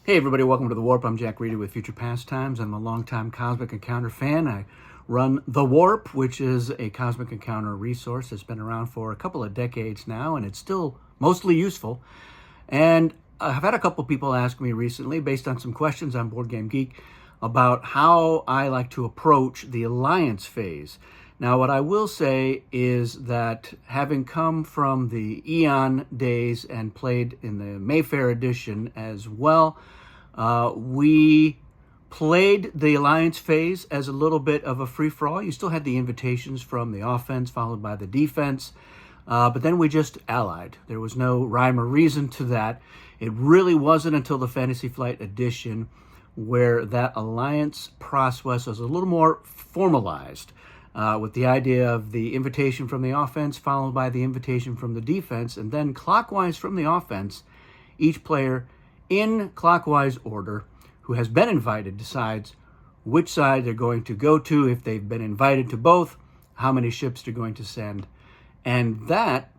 Hey everybody, welcome to The Warp. I'm Jack Reedy with Future Pastimes. I'm a longtime Cosmic Encounter fan. I run The Warp, which is a Cosmic Encounter resource that's been around for a couple of decades now, and it's still mostly useful. And I've had a couple people ask me recently, based on some questions on Board Game Geek, about how I like to approach the Alliance phase. Now, what I will say is that having come from the Eon days and played in the Mayfair edition as well, we played the Alliance phase as a little bit of a free-for-all. You still had the invitations from the offense followed by the defense, but then we just allied. There was no rhyme or reason to that. It really wasn't until the Fantasy Flight edition where that Alliance process was a little more formalized. With the idea of the invitation from the offense followed by the invitation from the defense, and then clockwise from the offense, each player in clockwise order who has been invited decides which side they're going to go to, if they've been invited to both, how many ships they're going to send. And that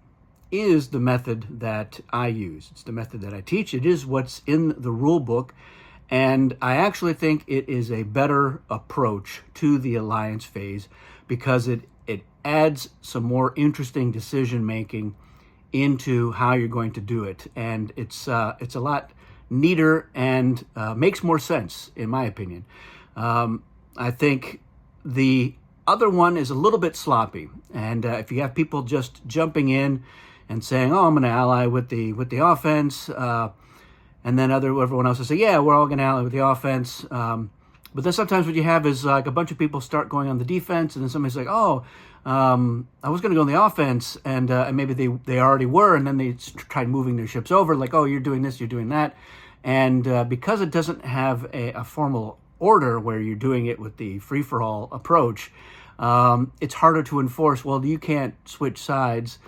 is the method that I use. It's the method that I teach. It is what's in the rule book. And I actually think it is a better approach to the Alliance phase because it adds some more interesting decision making into how you're going to do it. And it's a lot neater and makes more sense, in my opinion. I think the other one is a little bit sloppy. And if you have people just jumping in and saying, oh, I'm going to ally with the offense, and then everyone else will say, yeah, we're all going to ally with the offense. But then sometimes what you have is like a bunch of people start going on the defense, and then somebody's like, oh, I was going to go on the offense, and maybe they already were, and then they tried moving their ships over, like, oh, you're doing this, you're doing that. And because it doesn't have a formal order where you're doing it with the free-for-all approach, it's harder to enforce. Well, you can't switch sides.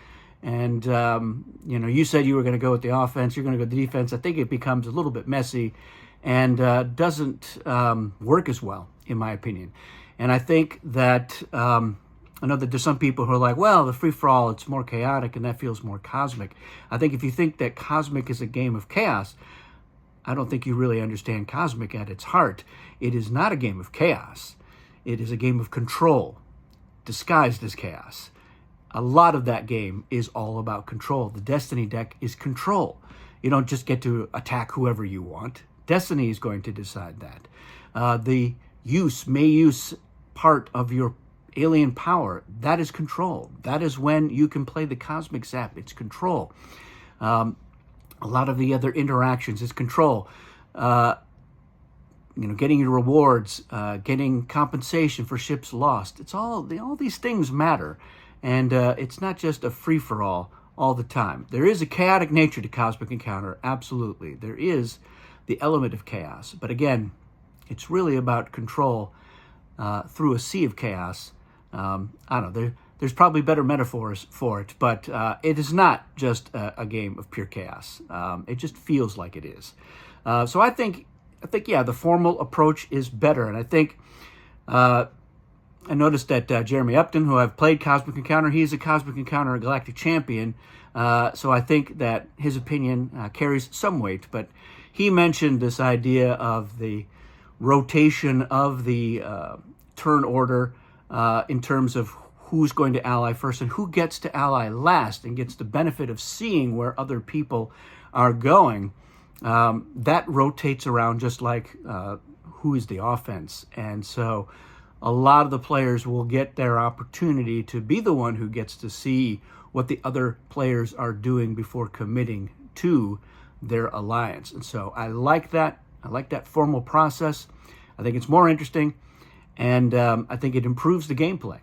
And, you said you were going to go with the offense, you're going to go with the defense. I think it becomes a little bit messy and doesn't work as well, in my opinion. And I think that, I know that there's some people who are like, well, the free-for-all, it's more chaotic and that feels more cosmic. I think if you think that Cosmic is a game of chaos, I don't think you really understand Cosmic at its heart. It is not a game of chaos. It is a game of control, disguised as chaos. A lot of that game is all about control. The Destiny deck is control. You don't just get to attack whoever you want. Destiny is going to decide that. The may use part of your alien power, that is control. That is when you can play the Cosmic Zap. It's control. A lot of the other interactions is control. Getting your rewards, getting compensation for ships lost. It's all these things matter. And it's not just a free-for-all all the time. There is a chaotic nature to Cosmic Encounter, absolutely. There is the element of chaos. But again, it's really about control through a sea of chaos. I don't know, there's probably better metaphors for it, but it is not just a game of pure chaos. It just feels like it is. So I think, yeah, the formal approach is better. And I think... I noticed that Jeremy Upton, who I've played Cosmic Encounter, he's a Cosmic Encounter Galactic Champion, so I think that his opinion carries some weight, but he mentioned this idea of the rotation of the turn order in terms of who's going to ally first and who gets to ally last and gets the benefit of seeing where other people are going. That rotates around just like who is the offense, and so a lot of the players will get their opportunity to be the one who gets to see what the other players are doing before committing to their alliance. And so I like that. I like that formal process. I think it's more interesting, and I think it improves the gameplay.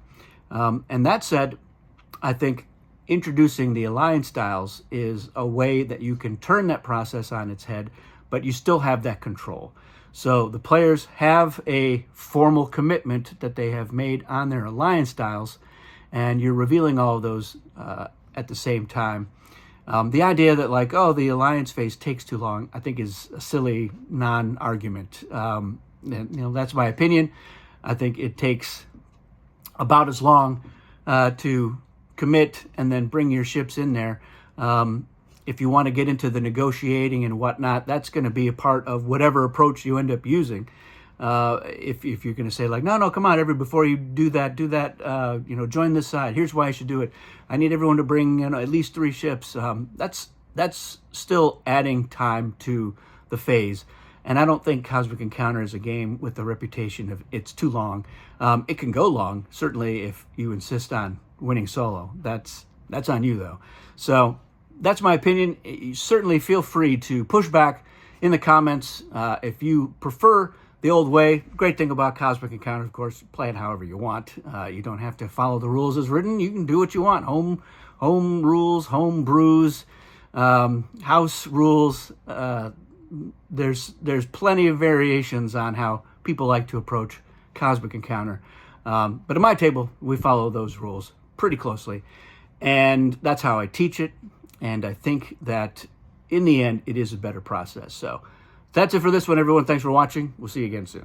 And that said, I think introducing the alliance styles is a way that you can turn that process on its head, but you still have that control. So the players have a formal commitment that they have made on their alliance styles, and you're revealing all of those at the same time. The idea that like, oh, the alliance phase takes too long, I think is a silly non-argument. That's my opinion. I think it takes about as long to commit and then bring your ships in there if you want to get into the negotiating and whatnot, that's going to be a part of whatever approach you end up using. If you're going to say like, no, come on, before you do that, join this side. Here's why I should do it. I need everyone to bring at least 3 ships. That's still adding time to the phase. And I don't think Cosmic Encounter is a game with the reputation of it's too long. It can go long, certainly if you insist on winning solo. That's on you though. So that's my opinion. You certainly feel free to push back in the comments if you prefer the old way. Great thing about Cosmic Encounter, of course, play it however you want. You don't have to follow the rules as written. You can do what you want. Home rules, home brews, house rules. There's plenty of variations on how people like to approach Cosmic Encounter. But at my table, we follow those rules pretty closely. And that's how I teach it. And I think that in the end, it is a better process. So that's it for this one, everyone. Thanks for watching. We'll see you again soon.